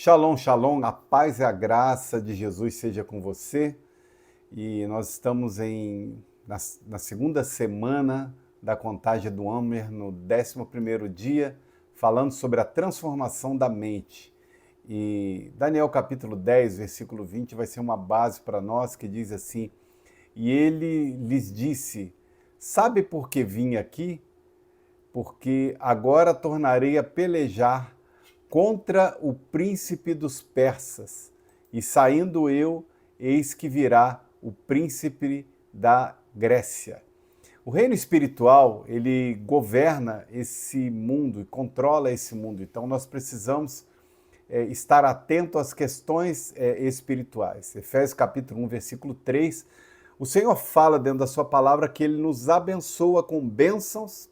Shalom, shalom, a paz e a graça de Jesus seja com você. E nós estamos na segunda semana da contagem do Homer, no 11º dia, falando sobre a transformação da mente. E Daniel capítulo 10, versículo 20, vai ser uma base para nós, que diz assim: E ele lhes disse, sabe por que vim aqui? Porque agora tornarei a pelejar contra o príncipe dos persas, e saindo eu, eis que virá o príncipe da Grécia. O reino espiritual, ele governa esse mundo e controla esse mundo, então nós precisamos estar atento às questões espirituais. Efésios capítulo 1, versículo 3, o Senhor fala dentro da sua palavra que ele nos abençoa com bênçãos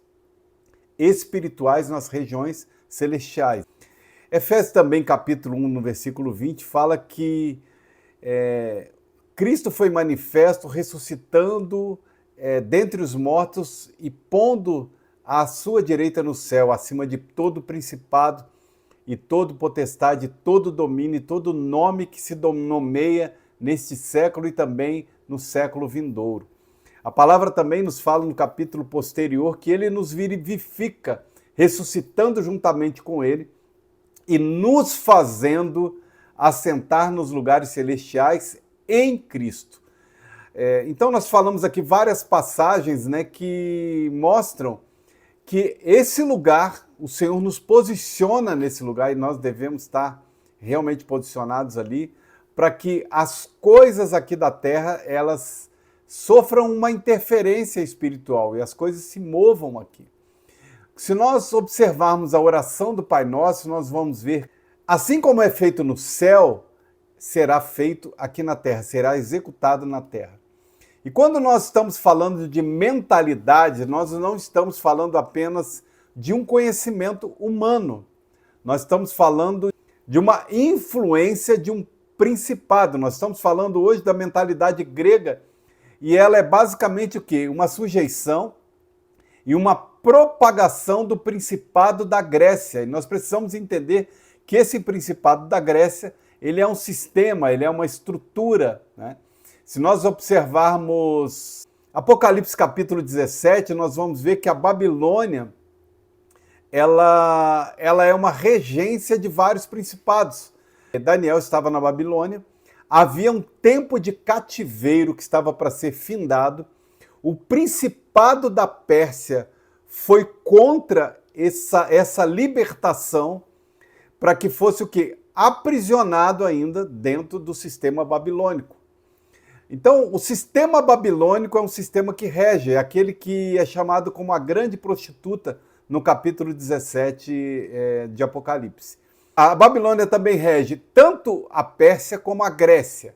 espirituais nas regiões celestiais. Efésios também, capítulo 1, no versículo 20, fala que Cristo foi manifesto, ressuscitando dentre os mortos e pondo à sua direita no céu, acima de todo principado e todo potestade, todo domínio e todo nome que se nomeia neste século e também no século vindouro. A palavra também nos fala no capítulo posterior que ele nos vivifica, ressuscitando juntamente com ele e nos fazendo assentar nos lugares celestiais em Cristo. Então nós falamos aqui várias passagens, né, que mostram que esse lugar, o Senhor nos posiciona nesse lugar e nós devemos estar realmente posicionados ali para que as coisas aqui da terra, elas sofram uma interferência espiritual e as coisas se movam aqui. Se nós observarmos a oração do Pai Nosso, nós vamos ver, assim como é feito no céu, será feito aqui na terra, será executado na terra. E quando nós estamos falando de mentalidade, nós não estamos falando apenas de um conhecimento humano. Nós estamos falando de uma influência de um principado. Nós estamos falando hoje da mentalidade grega e ela é basicamente o quê? Uma sujeição e uma propagação do principado da Grécia. E nós precisamos entender que esse principado da Grécia, ele é um sistema, ele é uma estrutura, né? Se nós observarmos Apocalipse capítulo 17, nós vamos ver que a Babilônia, ela é uma regência de vários principados. Daniel estava na Babilônia, havia um tempo de cativeiro que estava para ser findado, o principado da Pérsia foi contra essa libertação para que fosse o quê? Aprisionado ainda dentro do sistema babilônico. Então, o sistema babilônico é um sistema que rege, é aquele que é chamado como a grande prostituta no capítulo 17 de Apocalipse. A Babilônia também rege tanto a Pérsia como a Grécia.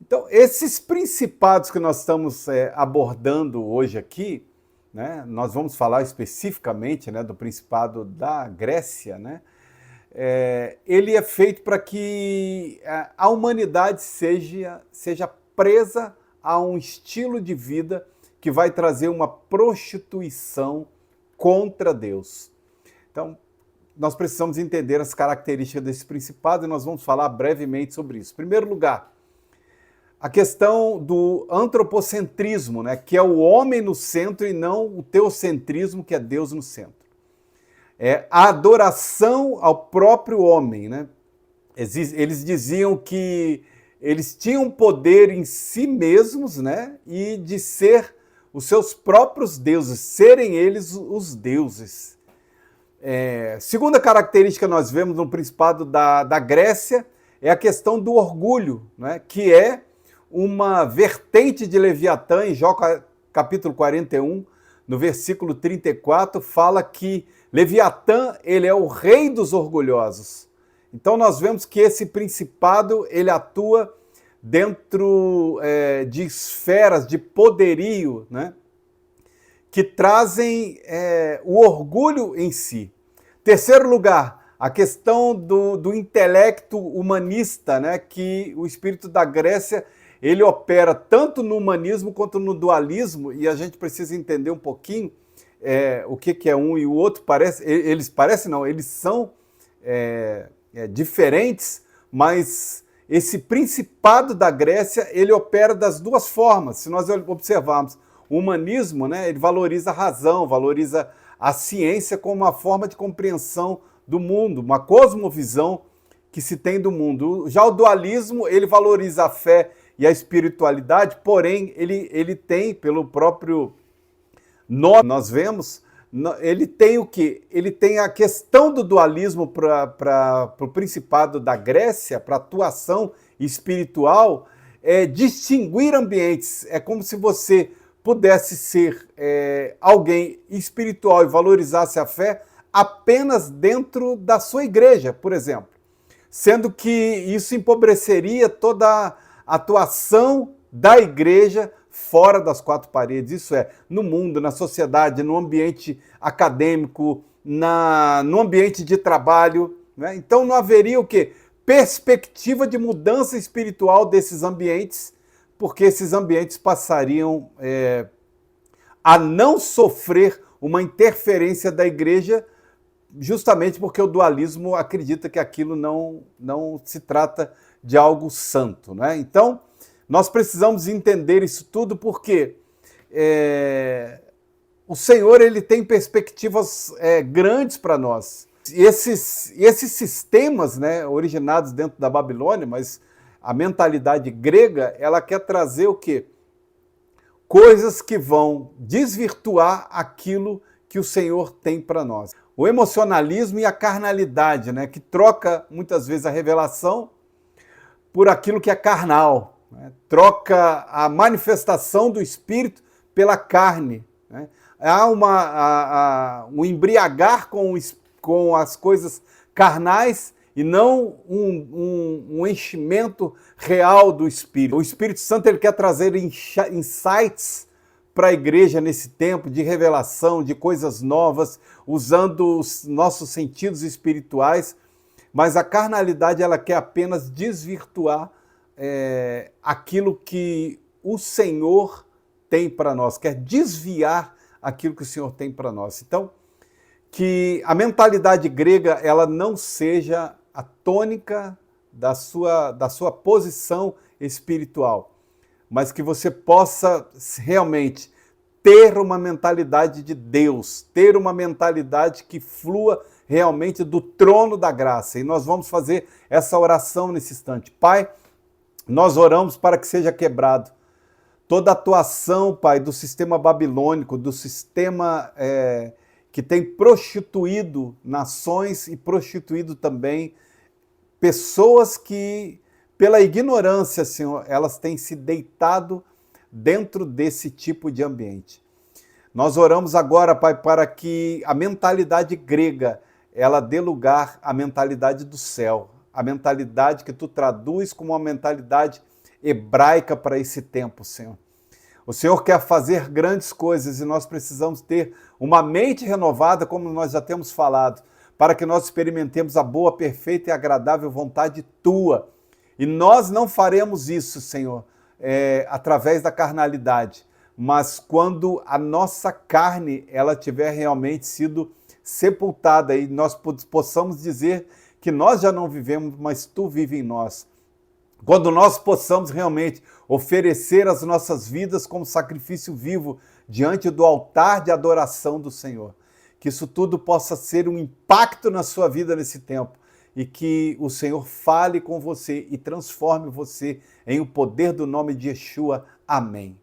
Então, esses principados que nós estamos abordando hoje aqui, né, nós vamos falar especificamente, né, do principado da Grécia, né, ele é feito para que a humanidade seja presa a um estilo de vida que vai trazer uma prostituição contra Deus. Então, nós precisamos entender as características desse principado e nós vamos falar brevemente sobre isso. Em primeiro lugar, a questão do antropocentrismo, né, que é o homem no centro e não o teocentrismo, que é Deus no centro. É a adoração ao próprio homem, né? Eles diziam que eles tinham poder em si mesmos, né, e de ser os seus próprios deuses, serem eles os deuses. Segunda característica que nós vemos no principado da Grécia é a questão do orgulho, né, que é uma vertente de Leviatã. Em Jó capítulo 41, no versículo 34, fala que Leviatã, ele é o rei dos orgulhosos. Então nós vemos que esse principado, ele atua dentro de esferas de poderio, né, que trazem o orgulho em si. Terceiro lugar, a questão do intelecto humanista, né, que o espírito da Grécia, ele opera tanto no humanismo quanto no dualismo, e a gente precisa entender um pouquinho o que é um e o outro. Eles são diferentes, mas esse principado da Grécia, ele opera das duas formas. Se nós observarmos o humanismo, né, ele valoriza a razão, valoriza a ciência como uma forma de compreensão do mundo, uma cosmovisão que se tem do mundo. Já o dualismo, ele valoriza a fé e a espiritualidade, porém, ele tem, pelo próprio nome, nós vemos, ele tem o quê? Ele tem a questão do dualismo para o Principado da Grécia, para a atuação espiritual, distinguir ambientes. É como se você pudesse ser alguém espiritual e valorizasse a fé apenas dentro da sua igreja, por exemplo. Sendo que isso empobreceria toda a atuação da igreja fora das quatro paredes, isso é, no mundo, na sociedade, no ambiente acadêmico, no ambiente de trabalho. Né? Então não haveria o quê? Perspectiva de mudança espiritual desses ambientes, porque esses ambientes passariam a não sofrer uma interferência da igreja, justamente porque o dualismo acredita que aquilo não se trata de algo santo. Né? Então, nós precisamos entender isso tudo porque o Senhor ele tem perspectivas grandes para nós. E esses sistemas, né, originados dentro da Babilônia, mas a mentalidade grega, ela quer trazer o quê? Coisas que vão desvirtuar aquilo que o Senhor tem para nós. O emocionalismo e a carnalidade, né, que troca muitas vezes a revelação por aquilo que é carnal, né? Troca a manifestação do Espírito pela carne. Né? Há um embriagar com as coisas carnais e não um enchimento real do Espírito. O Espírito Santo ele quer trazer insights para a igreja nesse tempo de revelação, de coisas novas, usando os nossos sentidos espirituais, mas a carnalidade ela quer apenas desvirtuar aquilo que o Senhor tem para nós, quer desviar aquilo que o Senhor tem para nós. Então, que a mentalidade grega ela não seja a tônica da sua posição espiritual, mas que você possa realmente ter uma mentalidade de Deus, ter uma mentalidade que flua realmente do trono da graça. E nós vamos fazer essa oração nesse instante. Pai, nós oramos para que seja quebrado toda a atuação, Pai, do sistema babilônico, do sistema que tem prostituído nações e prostituído também pessoas que, pela ignorância, Senhor, elas têm se deitado dentro desse tipo de ambiente. Nós oramos agora, Pai, para que a mentalidade grega, ela dê lugar à mentalidade do céu, a mentalidade que Tu traduz como uma mentalidade hebraica para esse tempo, Senhor. O Senhor quer fazer grandes coisas e nós precisamos ter uma mente renovada, como nós já temos falado, para que nós experimentemos a boa, perfeita e agradável vontade Tua. E nós não faremos isso, Senhor, através da carnalidade, mas quando a nossa carne ela tiver realmente sido sepultada e nós possamos dizer que nós já não vivemos, mas Tu vives em nós. Quando nós possamos realmente oferecer as nossas vidas como sacrifício vivo diante do altar de adoração do Senhor. Que isso tudo possa ser um impacto na sua vida nesse tempo e que o Senhor fale com você e transforme você em o poder do nome de Yeshua. Amém.